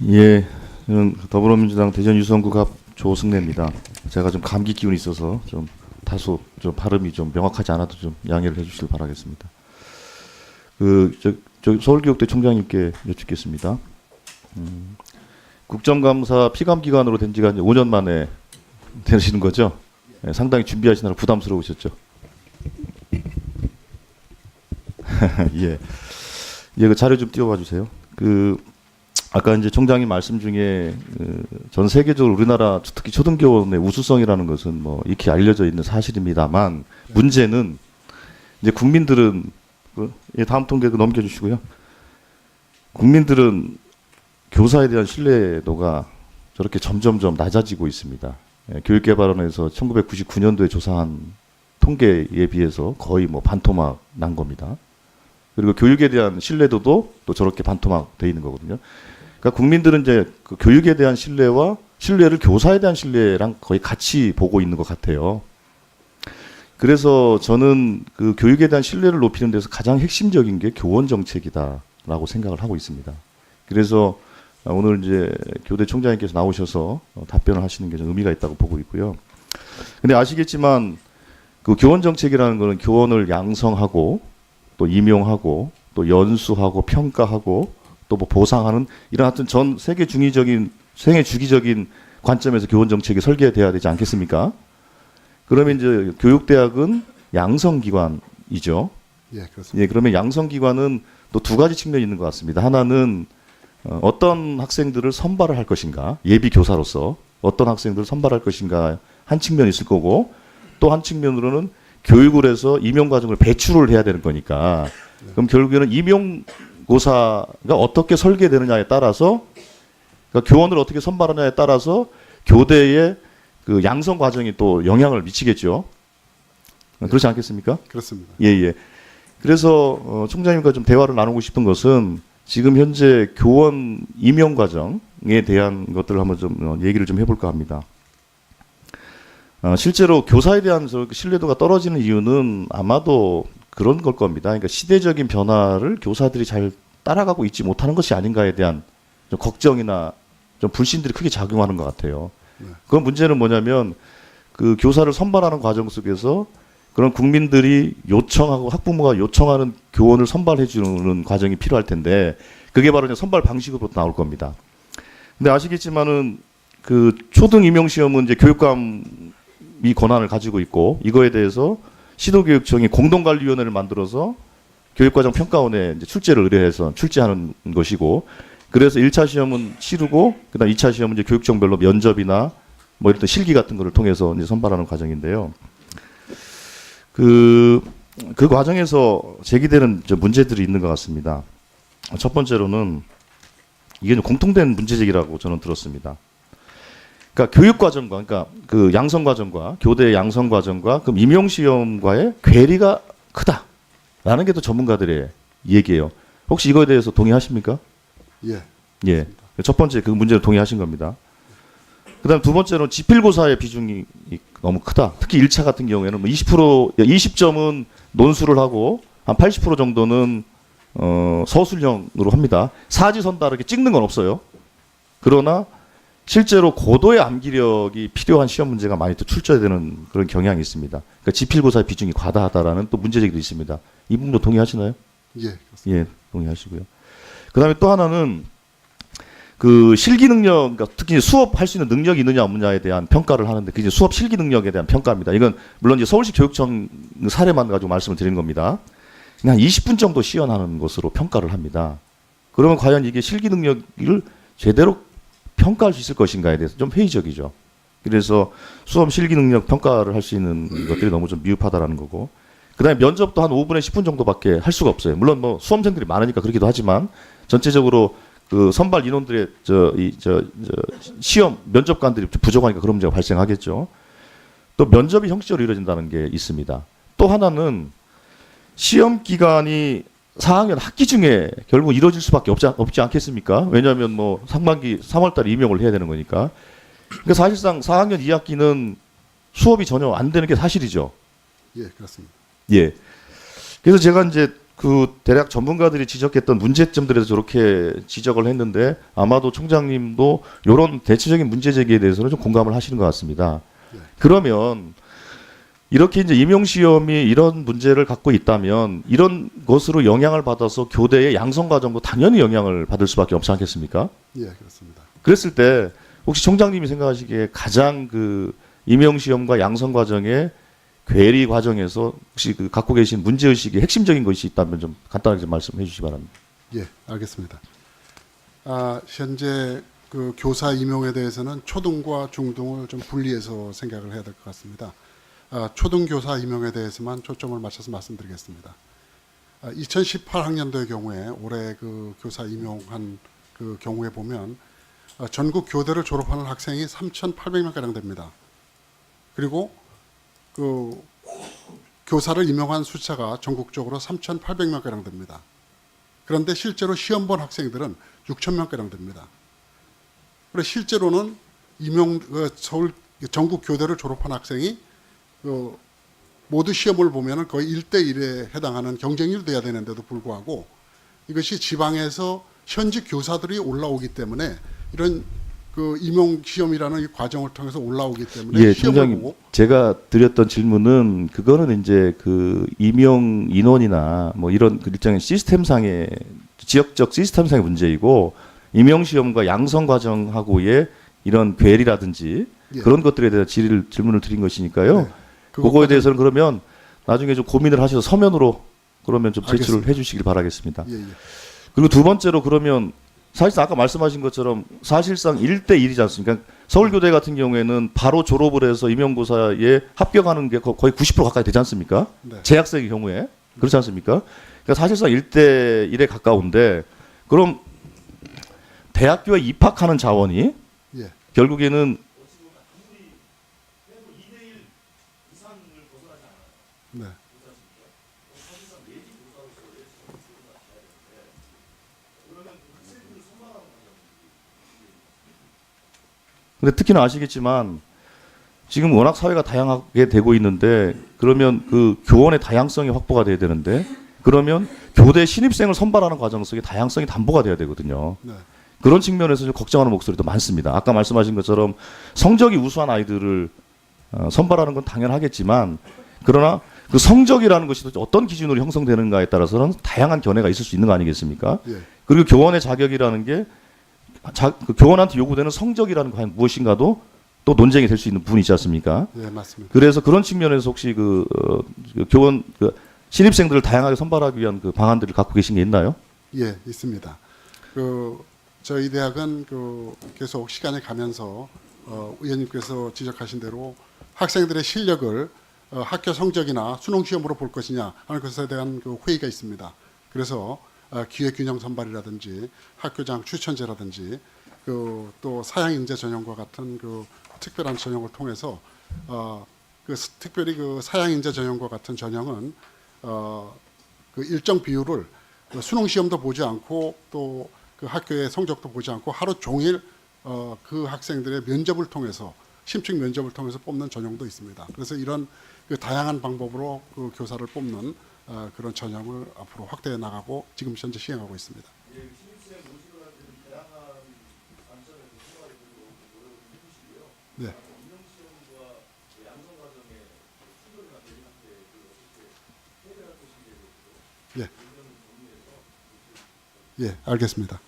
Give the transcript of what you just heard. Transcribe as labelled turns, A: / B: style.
A: 예, 저는 더불어민주당 대전 유성구 갑 조승래입니다. 제가 좀 감기 기운이 있어서 좀 다소 좀 발음이 좀 명확하지 않아도 좀 양해를 해주시길 바라겠습니다. 저 서울교육대 총장님께 여쭙겠습니다. 국정감사 피감 기관으로 된 지가 이제 5년 만에 되시는 거죠? 예, 상당히 준비하시느라 부담스러우셨죠? 예, 예, 그 자료 좀 띄워봐 주세요. 아까 이제 총장님 말씀 중에 전 세계적으로 우리나라 특히 초등교원의 우수성이라는 것은 뭐 익히 알려져 있는 사실입니다만 문제는 이제 국민들은 예, 다음 통계 넘겨주시고요. 국민들은 교사에 대한 신뢰도가 저렇게 점점점 낮아지고 있습니다. 예, 교육개발원에서 1999년도에 조사한 통계에 비해서 거의 뭐 반토막 난 겁니다. 그리고 교육에 대한 신뢰도도 또 저렇게 반토막 돼 있는 거거든요. 그러니까 국민들은 이제 그 교육에 대한 신뢰와 신뢰를 교사에 대한 신뢰랑 거의 같이 보고 있는 것 같아요. 그래서 저는 그 교육에 대한 신뢰를 높이는 데서 가장 핵심적인 게 교원 정책이다라고 생각을 하고 있습니다. 그래서 오늘 이제 교대 총장님께서 나오셔서 답변을 하시는 게 좀 의미가 있다고 보고 있고요. 근데 아시겠지만 그 교원 정책이라는 거는 교원을 양성하고 또 임용하고 또 연수하고 평가하고 또 뭐 보상하는 이런 하여튼 전 세계 주기적인 관점에서 교원 정책이 설계돼야 되지 않겠습니까? 그러면 이제 교육대학은 양성기관이죠.
B: 예, 그렇습니다.
A: 예, 그러면 양성기관은 또 두 가지 측면이 있는 것 같습니다. 하나는 어떤 학생들을 선발을 할 것인가, 예비 교사로서 어떤 학생들을 선발할 것인가 한 측면이 있을 거고 또 한 측면으로는 교육을 해서 임용 과정을 배출을 해야 되는 거니까 그럼 결국에는 임용고사가 어떻게 설계되느냐에 따라서 그러니까 교원을 어떻게 선발하느냐에 따라서 교대의 그 양성 과정이 또 영향을 미치겠죠. 그렇지 않겠습니까?
B: 그렇습니다.
A: 예, 예. 그래서 총장님과 좀 대화를 나누고 싶은 것은 지금 현재 교원 임용 과정에 대한 것들을 한번 좀 얘기를 좀 해볼까 합니다. 실제로 교사에 대한 신뢰도가 떨어지는 이유는 아마도 그런 걸 겁니다. 그러니까 시대적인 변화를 교사들이 잘 따라가고 있지 못하는 것이 아닌가에 대한 좀 걱정이나 좀 불신들이 크게 작용하는 것 같아요. 그 문제는 뭐냐면 그 교사를 선발하는 과정 속에서 그런 국민들이 요청하고 학부모가 요청하는 교원을 선발해 주는 과정이 필요할 텐데 그게 바로 이제 선발 방식으로 나올 겁니다. 근데 아시겠지만은 그 초등 임용 시험은 이제 교육감이 권한을 가지고 있고 이거에 대해서 시도교육청이 공동관리위원회를 만들어서 교육과정 평가원에 이제 출제를 의뢰해서 출제하는 것이고 그래서 1차 시험은 치르고 그다음 2차 시험은 이제 교육청별로 면접이나 뭐 이런 실기 같은 거를 통해서 이제 선발하는 과정인데요. 그 과정에서 제기되는 문제들이 있는 것 같습니다. 첫 번째로는 이게 공통된 문제제기라고 저는 들었습니다. 그러니까 교육 과정과 그러니까 그 양성 과정과 교대 양성 과정과 그 임용 시험과의 괴리가 크다라는 게 또 전문가들의 얘기예요. 혹시 이거에 대해서 동의하십니까?
B: 예.
A: 예. 첫 번째 그 문제를 동의하신 겁니다. 그다음 두 번째로는 지필고사의 비중이 너무 크다. 특히 1차 같은 경우에는 뭐 20점은 논술을 하고 한 80% 정도는 서술형으로 합니다. 사지선다 이렇게 찍는 건 없어요. 그러나 실제로 고도의 암기력이 필요한 시험 문제가 많이 또 출제되는 그런 경향이 있습니다. 그러니까 지필고사의 비중이 과다하다라는 또 문제제기도 있습니다. 이 부분도 동의하시나요?
B: 예, 그렇습니다.
A: 예, 동의하시고요. 그다음에 또 하나는 그 실기 능력, 그러니까 특히 수업할 수 있는 능력이 있느냐 없느냐에 대한 평가를 하는데 그게 수업 실기 능력에 대한 평가입니다. 이건 물론 이제 서울시 교육청 사례만 가지고 말씀을 드리는 겁니다. 한 20분 정도 시연하는 것으로 평가를 합니다. 그러면 과연 이게 실기 능력을 제대로 평가할 수 있을 것인가에 대해서 좀 회의적이죠. 그래서 수업 실기 능력 평가를 할 수 있는 것들이 너무 좀 미흡하다라는 거고. 그다음에 면접도 한 5분에 10분 정도밖에 할 수가 없어요. 물론 뭐 수험생들이 많으니까 그렇기도 하지만 전체적으로 그 선발 인원들의 시험 면접관들이 부족하니까 그런 문제가 발생하겠죠. 또 면접이 형식적으로 이루어진다는 게 있습니다. 또 하나는 시험 기간이 4학년 학기 중에 결국 이루어질 수밖에 없지 않겠습니까? 왜냐하면 뭐 상반기 3월달에 임용을 해야 되는 거니까. 그러니까 사실상 4학년 2학기는 수업이 전혀 안 되는 게 사실이죠.
B: 예, 그렇습니다.
A: 예. 그래서 제가 이제 대략 전문가들이 지적했던 문제점들에 대해서 저렇게 지적을 했는데 아마도 총장님도 이런 대체적인 문제 제기에 대해서는 좀 공감을 하시는 것 같습니다.
B: 네.
A: 그러면 이렇게 이제 임용 시험이 이런 문제를 갖고 있다면 이런 것으로 영향을 받아서 교대의 양성 과정도 당연히 영향을 받을 수밖에 없지 않겠습니까?
B: 예, 그렇습니다.
A: 그랬을 때 혹시 총장님이 생각하시기에 가장 그 임용 시험과 양성 과정의 괴리 과정에서 혹시 그 갖고 계신 문제 의식이 핵심적인 것이 있다면 좀 간단하게 좀 말씀해 주시기 바랍니다.
B: 예, 알겠습니다. 현재 그 교사 임용에 대해서는 초등과 중등을 좀 분리해서 생각을 해야 될 것 같습니다. 초등 교사 임용에 대해서만 초점을 맞춰서 말씀드리겠습니다. 2018학년도의 경우에 올해 그 교사 임용한 그 경우에 보면 전국 교대를 졸업하는 학생이 3,800명 가량 됩니다. 그리고 그 교사를 임용한 숫자가 전국적으로 3,800명 가량 됩니다. 그런데 실제로 시험 본 학생들은 6,000명 가량 됩니다. 그래서 실제로는 서울 전국 교대를 졸업한 학생이 모두 시험을 보면은 거의 1대1에 해당하는 경쟁률이 돼야 되는데도 불구하고 이것이 지방에서 현직 교사들이 올라오기 때문에 이런 그 임용 시험이라는 이 과정을 통해서 올라오기 때문에
A: 예,
B: 시험을
A: 총장님,
B: 보고
A: 제가 드렸던 질문은 그거는 이제 그 임용 인원이나 뭐 이런 그 일정의 시스템상의 지역적 시스템상의 문제이고 임용 시험과 양성 과정하고의 이런 괴리라든지
B: 예.
A: 그런 것들에 대해서 질문을 드린 것이니까요.
B: 네.
A: 그거에 대해서는 그러면 나중에 좀 고민을 하셔서 서면으로 그러면 좀 제출을
B: 알겠습니다.
A: 해주시길 바라겠습니다.
B: 예, 예.
A: 그리고 두 번째로 그러면 사실상 아까 말씀하신 것처럼 사실상 1대1이지 않습니까? 서울교대 같은 경우에는 바로 졸업을 해서 임용고사에 합격하는 게 거의 90% 가까이 되지 않습니까?
B: 네.
A: 재학생의 경우에. 그렇지 않습니까? 그러니까 사실상 1대1에 가까운데 그럼 대학교에 입학하는 자원이
B: 예.
A: 결국에는
B: 네.
A: 근데 특히나 아시겠지만 지금 워낙 사회가 다양하게 되고 있는데 그러면 그 교원의 다양성이 확보가 돼야 되는데 그러면 교대 신입생을 선발하는 과정 속에 다양성이 담보가 돼야 되거든요.
B: 네.
A: 그런 측면에서 좀 걱정하는 목소리도 많습니다. 아까 말씀하신 것처럼 성적이 우수한 아이들을 선발하는 건 당연하겠지만 그러나 그 성적이라는 것이 어떤 기준으로 형성되는가에 따라서는 다양한 견해가 있을 수 있는 거 아니겠습니까?
B: 예.
A: 그리고 교원의 자격이라는 게 그 교원한테 요구되는 성적이라는 게 과연 무엇인가도 또 논쟁이 될 수 있는 부분이 있지 않습니까?
B: 예, 맞습니다.
A: 그래서 그런 측면에서 혹시 그 교원 신입생들을 다양하게 선발하기 위한 그 방안들을 갖고 계신 게 있나요?
B: 예, 있습니다. 저희 대학은 계속 시간이 가면서 의원님께서 지적하신 대로 학생들의 실력을 학교 성적이나 수능 시험으로 볼 것이냐 하는 것에 대한 회의가 있습니다. 그래서 기회균형 선발이라든지 학교장 추천제라든지 또 사양인재 전형과 같은 특별한 전형을 통해서 특별히 사양인재 전형과 같은 전형은 일정 비율을 수능 시험도 보지 않고 또 그 학교의 성적도 보지 않고 하루 종일 그 학생들의 면접을 통해서 심층 면접을 통해서 뽑는 전형도 있습니다. 그래서 이런 다양한 방법으로 교사를 뽑는 그런 전형을 앞으로 확대해 나가고 지금 현재 시행하고 있습니다. 네. 예. 예, 알겠습니다.